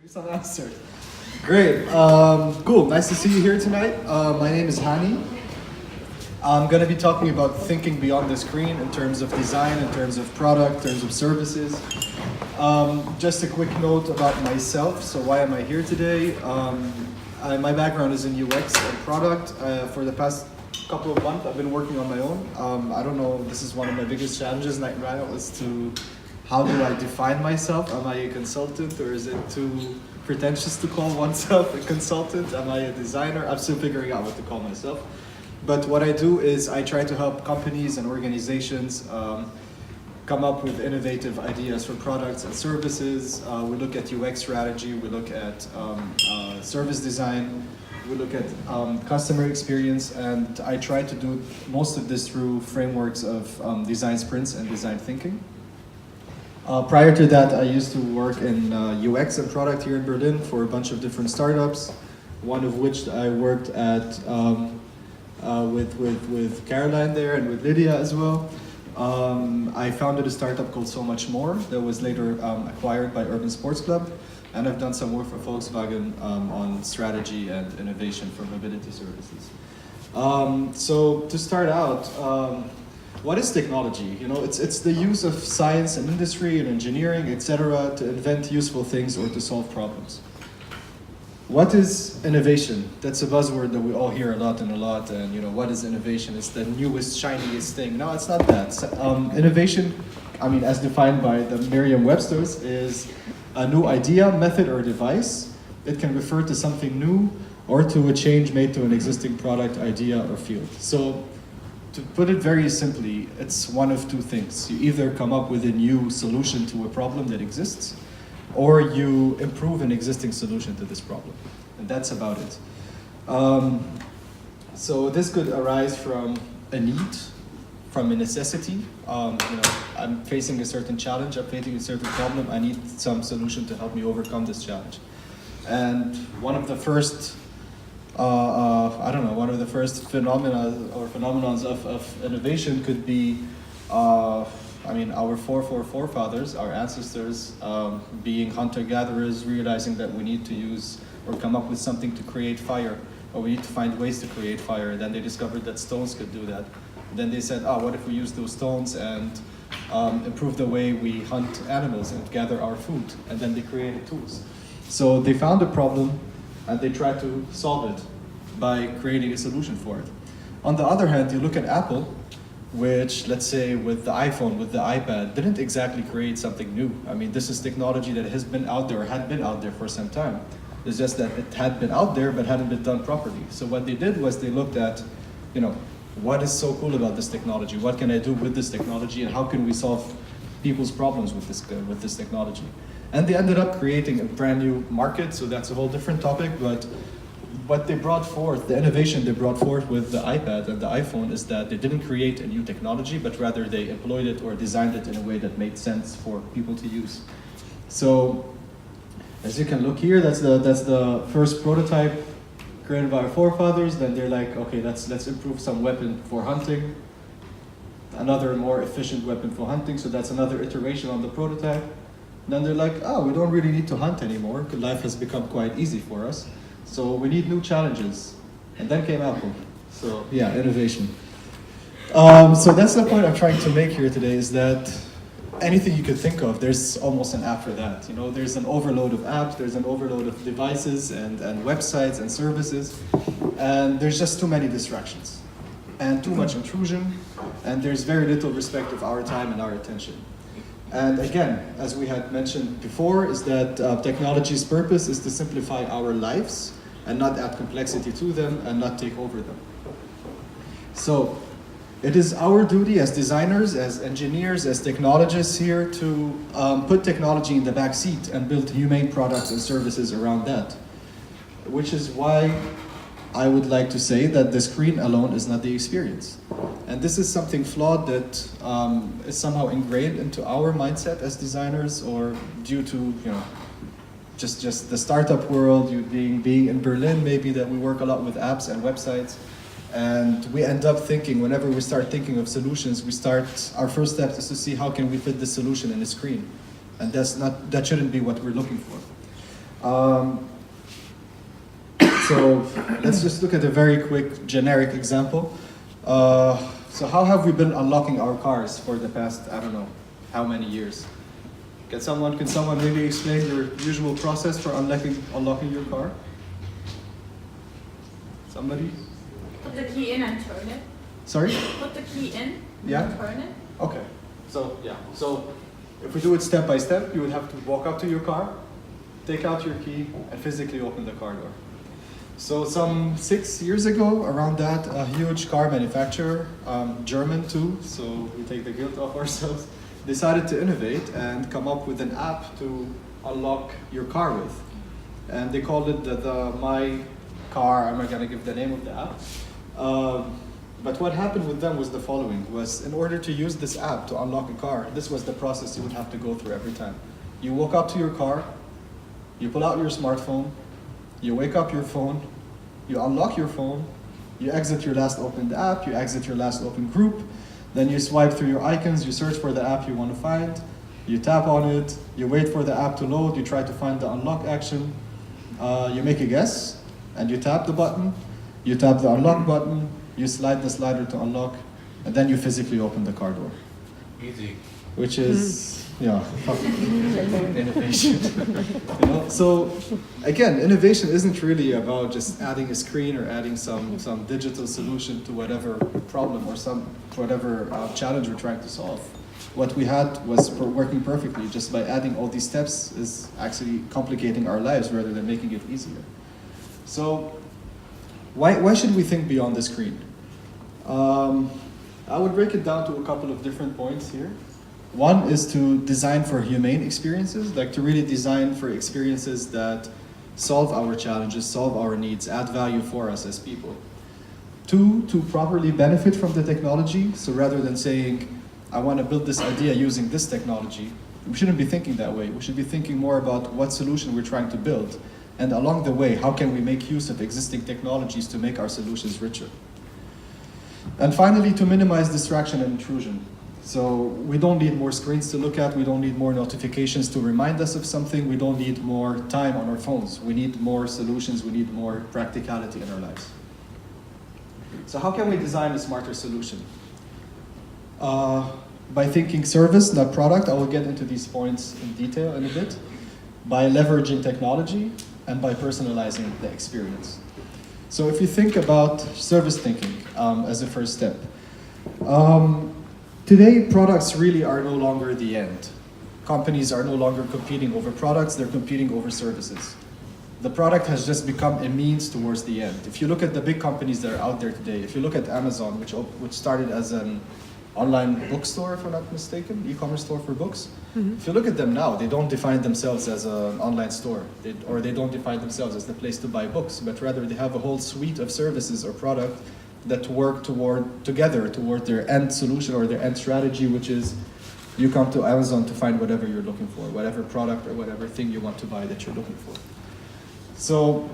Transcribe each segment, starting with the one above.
Some answer. Great. Cool. Nice to see you here tonight. My name is Hany. I'm going to be talking about thinking beyond the screen in terms of design, in terms of product, in terms of services. Just a quick note about myself. So why am I here today? My background is in UX and product. For the past couple of months, I've been working on my own. I don't know, this is one of my biggest challenges right now is to how do I define myself? Am I a consultant or is it too pretentious to call oneself a consultant? Am I a designer? I'm still figuring out what to call myself. But what I do is I try to help companies and organizations come up with innovative ideas for products and services. We look at UX strategy, we look at service design, we look at customer experience, and I try to do most of this through frameworks of design sprints and design thinking. Prior to that, I used to work in UX and product here in Berlin for a bunch of different startups, one of which I worked at with Caroline there and with Lydia as well. I founded a startup called Somuchmore that was later acquired by Urban Sports Club, and I've done some work for Volkswagen on strategy and innovation for mobility services. So to start out, what is technology? You know, it's the use of science and industry and engineering, etc., to invent useful things or to solve problems. What is innovation? That's a buzzword that we all hear a lot. And you know, what is innovation? It's the newest, shiniest thing. No, it's not that. Innovation, I mean, as defined by the Merriam-Webster's, is a new idea, method, or device. It can refer to something new or to a change made to an existing product, idea, or field. So, to put it very simply, it's one of two things. You either come up with a new solution to a problem that exists, or you improve an existing solution to this problem. And that's about it. So this could arise from a need, from a necessity. You know, I'm facing a certain challenge, I'm facing a certain problem, I need some solution to help me overcome this challenge. And one of the first one of the first phenomenons of innovation could be, our forefathers, our ancestors, being hunter-gatherers, realizing that we need to use or come up with something to create fire, or we need to find ways to create fire. And then they discovered that stones could do that. And then they said, what if we use those stones and improve the way we hunt animals and gather our food? And then they created tools. So they found a problem, and they try to solve it by creating a solution for it. On the other hand, you look at Apple, which, let's say, with the iPhone, with the iPad, didn't exactly create something new. I mean, this is technology that has been out there, or had been out there for some time. It's just that it had been out there, but hadn't been done properly. So what they did was they looked at, you know, what is so cool about this technology? What can I do with this technology, and how can we solve people's problems with this technology? And they ended up creating a brand new market, so that's a whole different topic, but what they brought forth, the innovation they brought forth with the iPad and the iPhone is that they didn't create a new technology, but rather they employed it or designed it in a way that made sense for people to use. So, as you can look here, that's the first prototype created by our forefathers. Then they're like, okay, let's improve some weapon for hunting, another more efficient weapon for hunting, so that's another iteration on the prototype. Then they're like, we don't really need to hunt anymore, because life has become quite easy for us. So we need new challenges. And then came Apple. So yeah, innovation. So that's the point I'm trying to make here today, is that anything you could think of, there's almost an app for that. You know, there's an overload of apps, there's an overload of devices and websites and services, and there's just too many distractions and too much intrusion, and there's very little respect of our time and our attention. And again, as we had mentioned before, is that technology's purpose is to simplify our lives and not add complexity to them and not take over them. So it is our duty as designers, as engineers, as technologists here to put technology in the back seat and build humane products and services around that. Which is why I would like to say that the screen alone is not the experience. And this is something flawed that is somehow ingrained into our mindset as designers, or due to, you know, just the startup world, you being in Berlin, maybe, that we work a lot with apps and websites. And we end up thinking, whenever we start thinking of solutions, our first step is to see how can we fit this solution in a screen. And that shouldn't be what we're looking for. Um, so let's just look at a very quick generic example. So how have we been unlocking our cars for the past, I don't know, how many years? Can someone maybe explain your usual process for unlocking your car? Somebody? Put the key in and turn it. Sorry? Put the key in Yeah? and turn it. Okay. So, yeah. So, if we do it step by step, you would have to walk up to your car, take out your key, and physically open the car door. So, some 6 years ago, around that, a huge car manufacturer, German too, so we take the guilt off ourselves, decided to innovate and come up with an app to unlock your car with. And they called it the My Car. I'm not going to give the name of the app. But what happened with them was the following, was in order to use this app to unlock a car, this was the process you would have to go through every time. You walk up to your car, you pull out your smartphone, you wake up your phone, you unlock your phone, you exit your last opened app, you exit your last open group, then you swipe through your icons, you search for the app you want to find, you tap on it, you wait for the app to load, you try to find the unlock action, you make a guess, and you tap the button, you tap the unlock button, you slide the slider to unlock, and then you physically open the car door. Easy. Which is, innovation. So again, innovation isn't really about just adding a screen or adding some digital solution to whatever problem or whatever challenge we're trying to solve. What we had was working perfectly. Just by adding all these steps is actually complicating our lives rather than making it easier. So why should we think beyond the screen? I would break it down to a couple of different points here. One is to design for humane experiences, like to really design for experiences that solve our challenges, solve our needs, add value for us as people. Two, to properly benefit from the technology. So rather than saying, I want to build this idea using this technology, we shouldn't be thinking that way. We should be thinking more about what solution we're trying to build. And along the way, how can we make use of existing technologies to make our solutions richer? And finally, to minimize distraction and intrusion. So we don't need more screens to look at, we don't need more notifications to remind us of something, we don't need more time on our phones. We need more solutions, we need more practicality in our lives. So how can we design a smarter solution? By thinking service, not product. I will get into these points in detail in a bit. By leveraging technology and by personalizing the experience. So if you think about service thinking as a first step, today products really are no longer the end. Companies are no longer competing over products, they're competing over services. The product has just become a means towards the end. If you look at the big companies that are out there today, if you look at Amazon, which started as an online bookstore, if I'm not mistaken, e-commerce store for books. Mm-hmm. If you look at them now, they don't define themselves as an online store, or they don't define themselves as the place to buy books, but rather they have a whole suite of services or product that work together toward their end solution or their end strategy, which is you come to Amazon to find whatever you're looking for, whatever product or whatever thing you want to buy that you're looking for. So,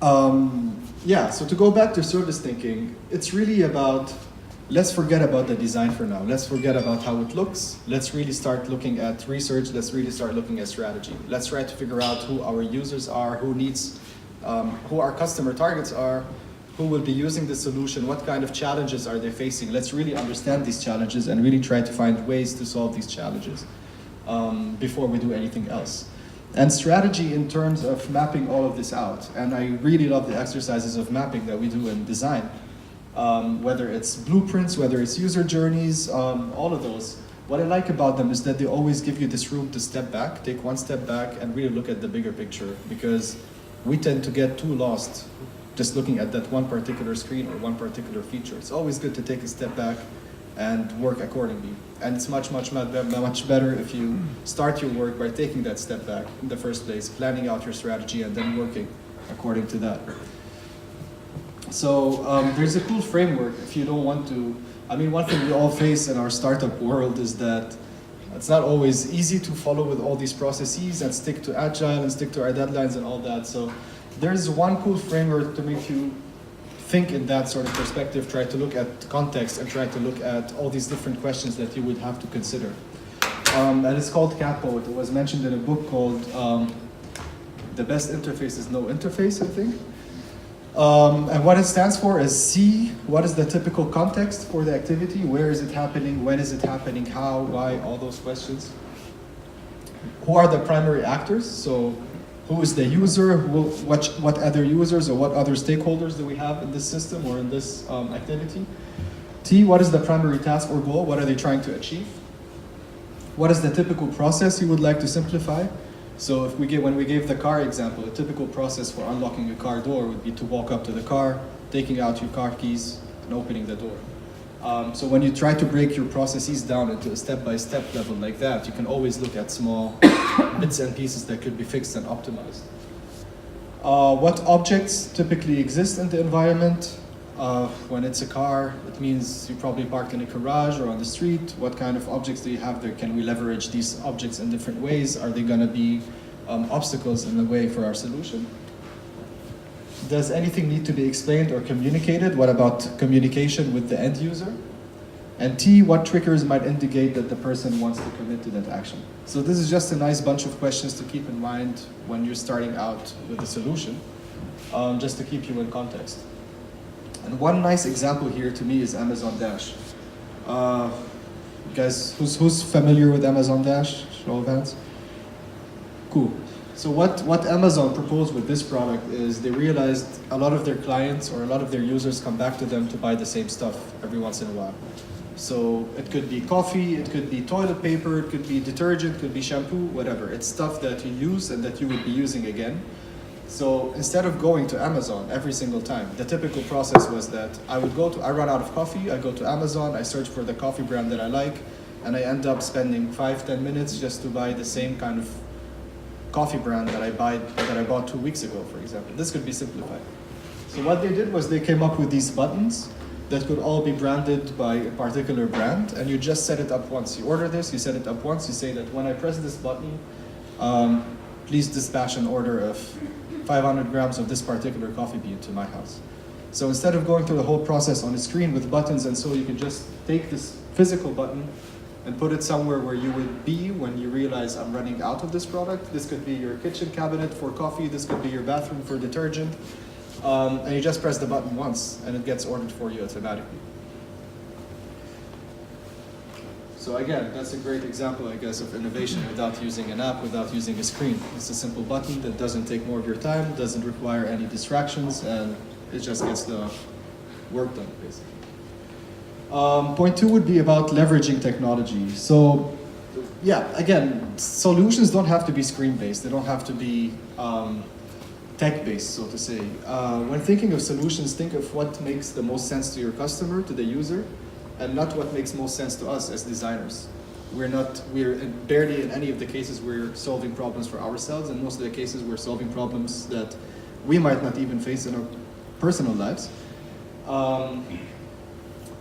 so to go back to service thinking, it's really about, let's forget about the design for now. Let's forget about how it looks. Let's really start looking at research. Let's really start looking at strategy. Let's try to figure out who our users are, who our customer targets are, who will be using the solution, what kind of challenges are they facing. Let's really understand these challenges and really try to find ways to solve these challenges before we do anything else. And strategy in terms of mapping all of this out. And I really love the exercises of mapping that we do in design. Whether it's blueprints, whether it's user journeys, all of those. What I like about them is that they always give you this room to step back, take one step back and really look at the bigger picture, because we tend to get too lost just looking at that one particular screen or one particular feature. It's always good to take a step back and work accordingly. And it's much better if you start your work by taking that step back in the first place, planning out your strategy and then working according to that. So there's a cool framework if you don't want to. I mean, one thing we all face in our startup world is that it's not always easy to follow with all these processes and stick to agile and stick to our deadlines and all that. So there's one cool framework to make you think in that sort of perspective, try to look at context and try to look at all these different questions that you would have to consider. And it's called Cat Poet. It was mentioned in a book called The best interface is no interface, I think. And what it stands for is C, what is the typical context for the activity? Where is it happening? When is it happening? How? Why? All those questions. Who are the primary actors? So who is the user? What other users or what other stakeholders do we have in this system or in this activity? T, what is the primary task or goal? What are they trying to achieve? What is the typical process you would like to simplify? So if when we gave the car example, a typical process for unlocking a car door would be to walk up to the car, taking out your car keys, and opening the door. So when you try to break your processes down into a step-by-step level like that, you can always look at small bits and pieces that could be fixed and optimized. What objects typically exist in the environment? When it's a car, it means you probably parked in a garage or on the street. What kind of objects do you have there? Can we leverage these objects in different ways? Are they going to be obstacles in the way for our solution? Does anything need to be explained or communicated? What about communication with the end user? And T, what triggers might indicate that the person wants to commit to that action? So this is just a nice bunch of questions to keep in mind when you're starting out with a solution, just to keep you in context. And one nice example here to me is Amazon Dash. Guys, who's familiar with Amazon Dash? Show of hands. Cool. So what Amazon proposed with this product is they realized a lot of their clients or a lot of their users come back to them to buy the same stuff every once in a while. So it could be coffee, it could be toilet paper, it could be detergent, it could be shampoo, whatever. It's stuff that you use and that you would be using again. So instead of going to Amazon every single time, the typical process was that I run out of coffee, I go to Amazon, I search for the coffee brand that I like, and I end up spending 5-10 minutes just to buy the same kind of coffee brand that I bought 2 weeks ago, for example. This could be simplified. So what they did was they came up with these buttons that could all be branded by a particular brand, and you just set it up once. You order this, you set it up once, you say that when I press this button, please dispatch an order of 500 grams of this particular coffee bean to my house. So instead of going through the whole process on a screen with buttons, and so you can just take this physical button and put it somewhere where you would be when you realize I'm running out of this product. This could be your kitchen cabinet for coffee, this could be your bathroom for detergent, and you just press the button once and it gets ordered for you automatically. So again, that's a great example, I guess, of innovation without using an app, without using a screen. It's a simple button that doesn't take more of your time, doesn't require any distractions, and it just gets the work done, basically. Point 2 would be about leveraging technology. So yeah, again, solutions don't have to be screen-based. They don't have to be tech-based, so to say. When thinking of solutions, think of what makes the most sense to your customer, to the user, and not what makes most sense to us as designers. We're barely in any of the cases we're solving problems for ourselves, and most of the cases we're solving problems that we might not even face in our personal lives.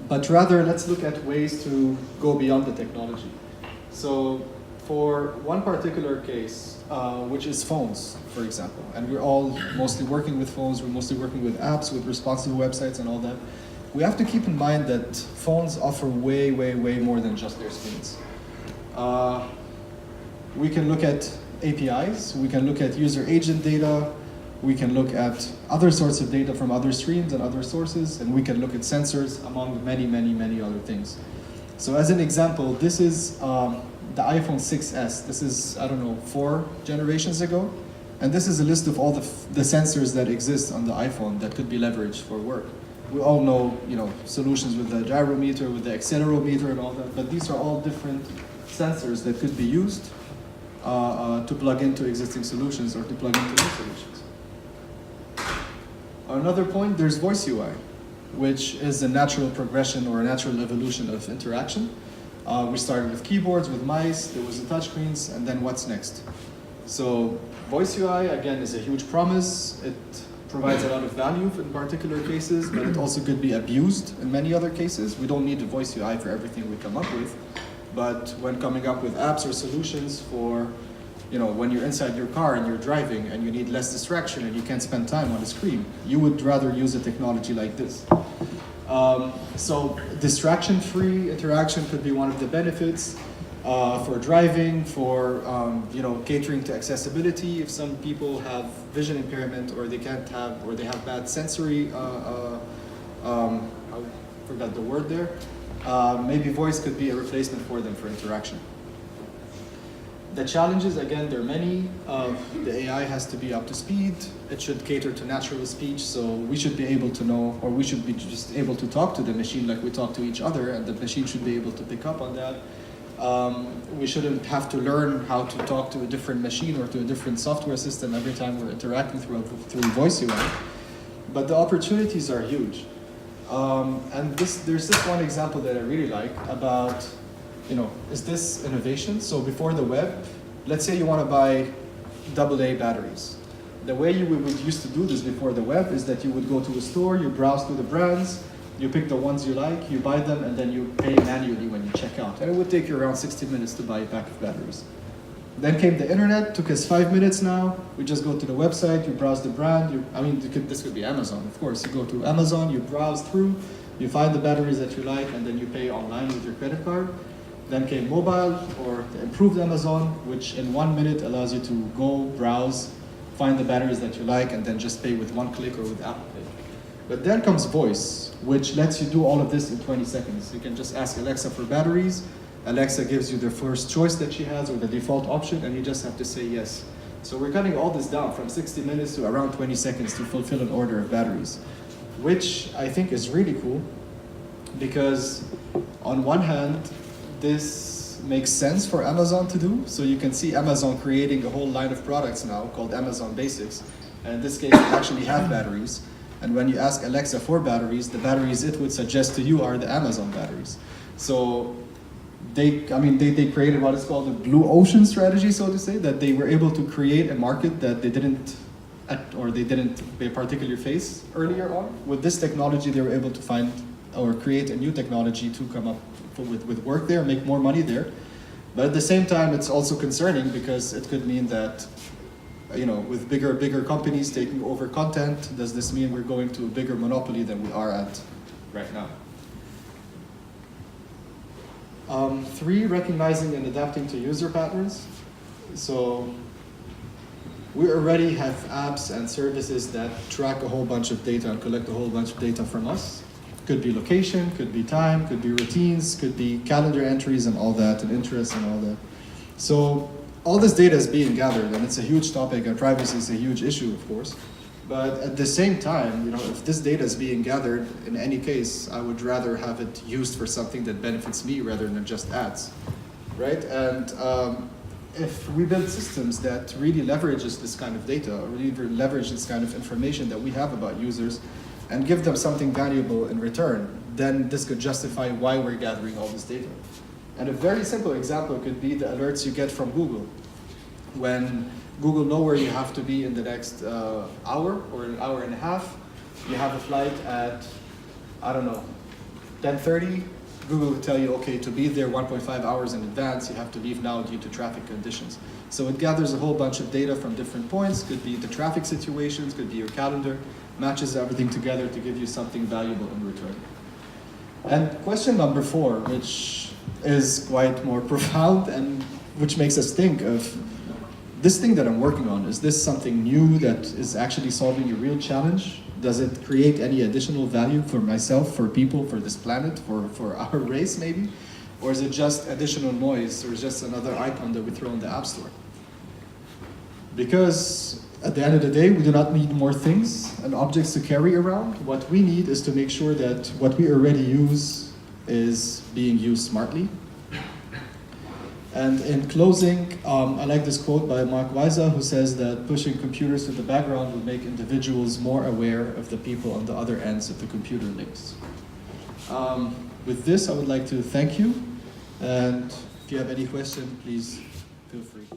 But rather, let's look at ways to go beyond the technology. So for one particular case, which is phones, for example, and we're all mostly working with phones, we're mostly working with apps, with responsive websites and all that, we have to keep in mind that phones offer way, way, way more than just their screens. We can look at APIs, we can look at user agent data, we can look at other sorts of data from other streams and other sources, and we can look at sensors, among many, many, many other things. So as an example, this is the iPhone 6s. This is, 4 generations ago. And this is a list of all the sensors that exist on the iPhone that could be leveraged for work. We all know, solutions with the gyrometer, with the accelerometer and all that, but these are all different sensors that could be used to plug into existing solutions or to plug into new solutions. Another point, there's Voice UI, which is a natural progression or a natural evolution of interaction. We started with keyboards, with mice, there was the touchscreens, and then what's next? So Voice UI, again, is a huge promise. It provides a lot of value in particular cases, but it also could be abused in many other cases. We don't need a Voice UI for everything we come up with, but when coming up with apps or solutions for, when you're inside your car and you're driving and you need less distraction and you can't spend time on a screen, you would rather use a technology like this. So distraction-free interaction could be one of the benefits. for driving, for catering to accessibility. If some people have vision impairment, or they can't have, or they have bad sensory, I forgot the word there. Maybe voice could be a replacement for them for interaction. The challenges, again, there are many. The AI has to be up to speed. It should cater to natural speech, so we should be able to know, or we should be just able to talk to the machine like we talk to each other, and the machine should be able to pick up on that. We shouldn't have to learn how to talk to a different machine or to a different software system every time we're interacting through voice UI. But the opportunities are huge. And there's this one example that I really like about, is this innovation? So before the web, let's say you want to buy AA batteries. The way you would used to do this before the web is that you would go to a store, you browse through the brands, you pick the ones you like, you buy them, and then you pay manually when you check out. And it would take you around 60 minutes to buy a pack of batteries. Then came the internet, took us 5 minutes now. We just go to the website, you browse the brand. This could be Amazon, of course. You go to Amazon, you browse through, you find the batteries that you like, and then you pay online with your credit card. Then came mobile, or the improved Amazon, which in 1 minute allows you to go, browse, find the batteries that you like, and then just pay with one click or with Apple Pay. But then comes voice, which lets you do all of this in 20 seconds. You can just ask Alexa for batteries. Alexa gives you the first choice that she has, or the default option, and you just have to say yes. So we're cutting all this down from 60 minutes to around 20 seconds to fulfill an order of batteries, which I think is really cool, because on one hand, this makes sense for Amazon to do. So you can see Amazon creating a whole line of products now called Amazon Basics. And in this case, they actually have batteries. And when you ask Alexa for batteries, the batteries it would suggest to you are the Amazon batteries. So they created what is called a blue ocean strategy, so to say, that they were able to create a market that they didn't particularly face earlier on. With this technology, they were able to find or create a new technology to come up with work there, make more money there. But at the same time, it's also concerning, because it could mean that, with bigger companies taking over content, does this mean we're going to a bigger monopoly than we are at right now? 3, recognizing and adapting to user patterns. So we already have apps and services that track a whole bunch of data and collect a whole bunch of data from us. Could be location, could be time, could be routines, could be calendar entries and all that, and interests and all that. So all this data is being gathered, and it's a huge topic, and privacy is a huge issue, of course. But at the same time, if this data is being gathered, in any case, I would rather have it used for something that benefits me rather than just ads, right? And if we build systems that really leverages this kind of data, or really leverage this kind of information that we have about users, and give them something valuable in return, then this could justify why we're gathering all this data. And a very simple example could be the alerts you get from Google. When Google know where you have to be in the next hour or an hour and a half, you have a flight at, 10:30, Google will tell you, okay, to be there 1.5 hours in advance, you have to leave now due to traffic conditions. So it gathers a whole bunch of data from different points, could be the traffic situations, could be your calendar, matches everything together to give you something valuable in return. And question number 4, which is quite more profound and which makes us think of this thing that I'm working on. Is this something new that is actually solving a real challenge? Does it create any additional value for myself, for people, for this planet, for our race maybe? Or is it just additional noise, or is it just another icon that we throw in the App Store? Because at the end of the day, we do not need more things and objects to carry around. What we need is to make sure that what we already use is being used smartly. And in closing, I like this quote by Mark Weiser, who says that pushing computers to the background will make individuals more aware of the people on the other ends of the computer links. With this, I would like to thank you. And if you have any question, please feel free.